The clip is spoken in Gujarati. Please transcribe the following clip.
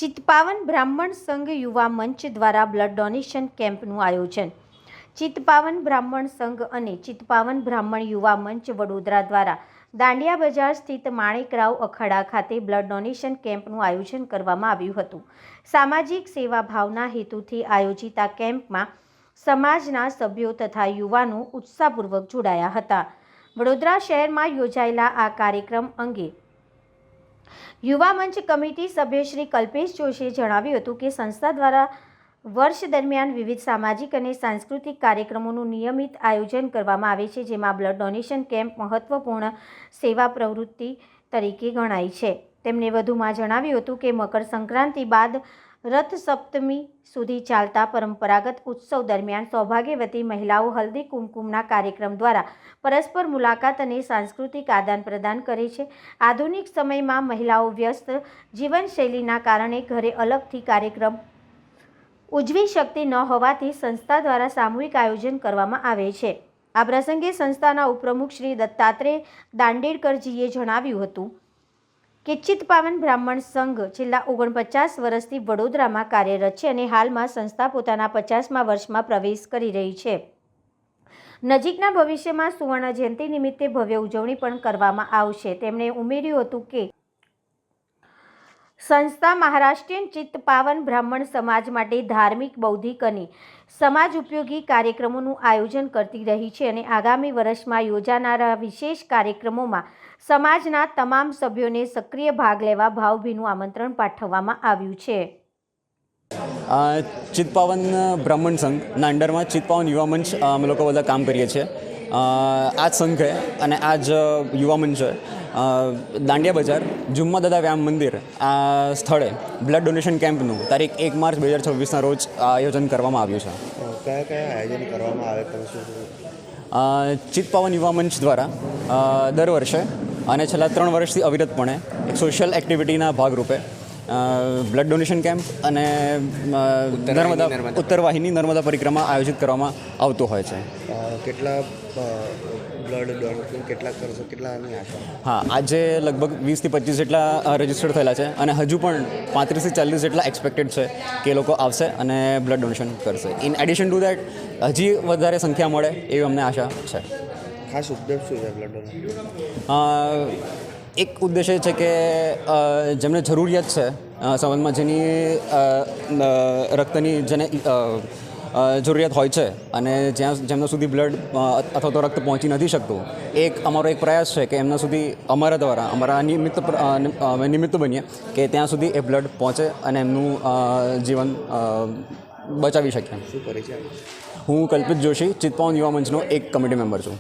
ચિત્પાવન બ્રાહ્મણ સંઘ યુવા મંચ દ્વારા બ્લડ ડોનેશન કેમ્પનું આયોજન. ચિત્પાવન બ્રાહ્મણ સંઘ અને ચિત્પાવન બ્રાહ્મણ યુવા મંચ વડોદરા દ્વારા દાંડિયા બજાર સ્થિત માણેકરાવ અખાડા ખાતે બ્લડ ડોનેશન કેમ્પનું આયોજન કરવામાં આવ્યું હતું. સામાજિક સેવા ભાવના હેતુથી આયોજિત આ કેમ્પમાં સમાજના સભ્યો તથા યુવાનો ઉત્સાહપૂર્વક જોડાયા હતા. વડોદરા શહેરમાં યોજાયેલા આ કાર્યક્રમ અંગે યુવા મંચ કમિટી સભ્ય શ્રી કલ્પેશ જોશીએ જણાવ્યું હતું કે સંસ્થા દ્વારા વર્ષ દરમિયાન વિવિધ સામાજિક અને સાંસ્કૃતિક કાર્યક્રમોનું નિયમિત આયોજન કરવામાં આવે છે, જેમાં બ્લડ ડોનેશન કેમ્પ મહત્વપૂર્ણ સેવા પ્રવૃત્તિ તરીકે ગણાય છે. તેમણે વધુમાં જણાવ્યું હતું કે મકર સંક્રાંતિ બાદ રથ સપ્તમી સુધી ચાલતા પરંપરાગત ઉત્સવ દરમિયાન સૌભાગ્યવતી મહિલાઓ હલ્દી કુમકુમના કાર્યક્રમ દ્વારા પરસ્પર મુલાકાત અને સાંસ્કૃતિક આદાન પ્રદાન કરે છે. આધુનિક સમયમાં મહિલાઓ વ્યસ્ત જીવનશૈલીના કારણે ઘરે અલગથી કાર્યક્રમ ઉજવી શકતી ન હોવાથી સંસ્થા દ્વારા સામૂહિક આયોજન કરવામાં આવે છે. આ પ્રસંગે સંસ્થાના ઉપપ્રમુખ શ્રી દત્તાત્રેય દાંડેડકરજીએ જણાવ્યું હતું કે ચિત્પાવન બ્રાહ્મણ સંઘ છેલ્લા 49 વર્ષથી વડોદરામાં કાર્યરત છે અને હાલમાં સંસ્થા પોતાના 50મા વર્ષમાં પ્રવેશ કરી રહી છે. નજીકના ભવિષ્યમાં સુવર્ણ જયંતિ નિમિત્તે ભવ્ય ઉજવણી પણ કરવામાં આવશે. તેમણે ઉમેર્યું હતું કે સંસ્થા મહારાષ્ટ્રીયન ચિત્પાવન બ્રાહ્મણ સમાજ માટે ધાર્મિક, બૌદ્ધિક અને સમાજ ઉપયોગી કાર્યક્રમોનું આયોજન કરતી રહી છે અને આગામી વર્ષમાં યોજાનારા વિશેષ કાર્યક્રમોમાં સમાજના તમામ સભ્યોને સક્રિય ભાગ લેવા ભાવભીનું આમંત્રણ પાઠવવામાં આવ્યું છે. ચિત્પાવન બ્રાહ્મણ સંઘના અંડરમાં ચિત્પાવન યુવા મંચ અમે લોકો બધા કામ કરીએ છીએ. આ જ સંઘ છે અને આ જ યુવા મંચ છે. દાંડિયા બજાર જુમ્મા દાદા વ્યાયામ મંદિર આ સ્થળે બ્લડ ડોનેશન કેમ્પનું તારીખ 1 માર્ચ 2026ના રોજ આયોજન કરવામાં આવ્યું છે. કયા આયોજન કરવામાં આવે તમે ચિત્પાવન યુવા મંચ દ્વારા દર વર્ષે અને છેલ્લા 3 વર્ષથી અવિરતપણે એક સોશિયલ એક્ટિવિટીના ભાગરૂપે બ્લડ ડોનેશન કેમ્પ અને ઉત્તરવાહિની નર્મદા પરિક્રમા આયોજિત કરવામાં આવતું હોય છે. કેટલા બ્લડ ડોનેશન કેટલા કરશો, કેટલાની આશા? હા, આજે લગભગ 20 થી 25 જેટલા રજિસ્ટર્ડ થયેલા છે અને હજુ પણ 35 થી 40 જેટલા એક્સપેક્ટેડ છે કે એ લોકો આવશે અને બ્લડ ડોનેશન કરશે. ઇન એડિશન ટુ દેટ હજી વધારે સંખ્યા મળે એવી અમને આશા છે. ખાસ ઉદ્દેશ શું છે બ્લડ ડોનેશન? એક ઉદ્દેશ્ય છે કે જેમને જરૂરિયાત છે સંબંધમાં, જેની રક્તની જેને જરૂરિયાત હોય છે અને જેમના સુધી બ્લડ અથવા તો રક્ત પહોંચી નથી શકતું, અમારો એક પ્રયાસ છે કે એમના સુધી અમારા દ્વારા અમારા નિમિત્ત બનીએ કે ત્યાં સુધી એ બ્લડ પહોંચે અને એમનું જીવન બચાવી શકીએ. શું પરિચય? હું કલ્પિત જોશી, ચિત્પાવન યુવા મંચનો એક કમિટી મેમ્બર છું.